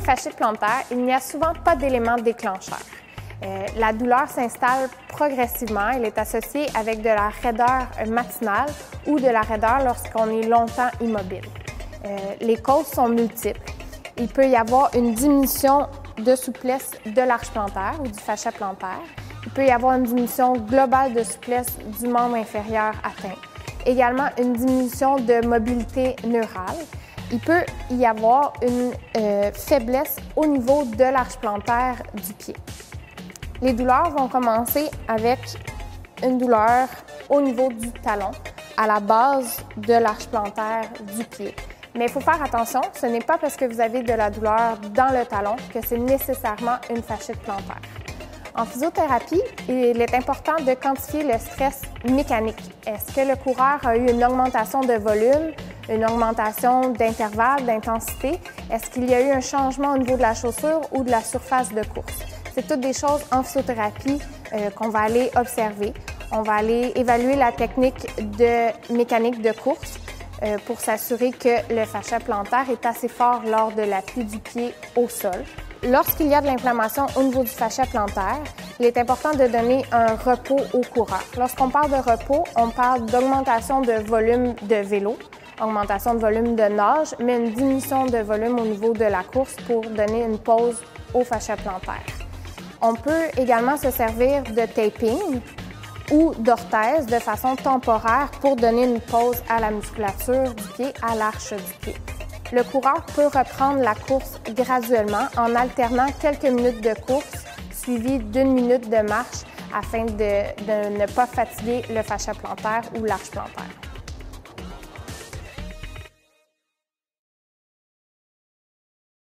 fasciite plantaire, il n'y a souvent pas d'élément déclencheur. La douleur s'installe progressivement. Elle est associée avec de la raideur matinale ou de la raideur lorsqu'on est longtemps immobile. Les causes sont multiples. Il peut y avoir une diminution de souplesse de l'arche plantaire ou du fascia plantaire. Il peut y avoir une diminution globale de souplesse du membre inférieur atteint. Également, une diminution de mobilité neurale. Il peut y avoir une faiblesse au niveau de l'arche plantaire du pied. Les douleurs vont commencer avec une douleur au niveau du talon, à la base de l'arche plantaire du pied. Mais il faut faire attention, ce n'est pas parce que vous avez de la douleur dans le talon que c'est nécessairement une fasciite plantaire. En physiothérapie, il est important de quantifier le stress mécanique. Est-ce que le coureur a eu une augmentation de volume, une augmentation d'intervalle, d'intensité? Est-ce qu'il y a eu un changement au niveau de la chaussure ou de la surface de course? C'est toutes des choses en physiothérapie qu'on va aller observer. On va aller évaluer la technique de mécanique de course pour s'assurer que le fascia plantaire est assez fort lors de l'appui du pied au sol. Lorsqu'il y a de l'inflammation au niveau du fascia plantaire, il est important de donner un repos au coureur. Lorsqu'on parle de repos, on parle d'augmentation de volume de vélo, augmentation de volume de nage, mais une diminution de volume au niveau de la course pour donner une pause au fascia plantaire. On peut également se servir de taping ou d'orthèse de façon temporaire pour donner une pause à la musculature du pied, à l'arche du pied. Le coureur peut reprendre la course graduellement en alternant quelques minutes de course suivies d'une minute de marche afin de ne pas fatiguer le fascia plantaire ou l'arche plantaire.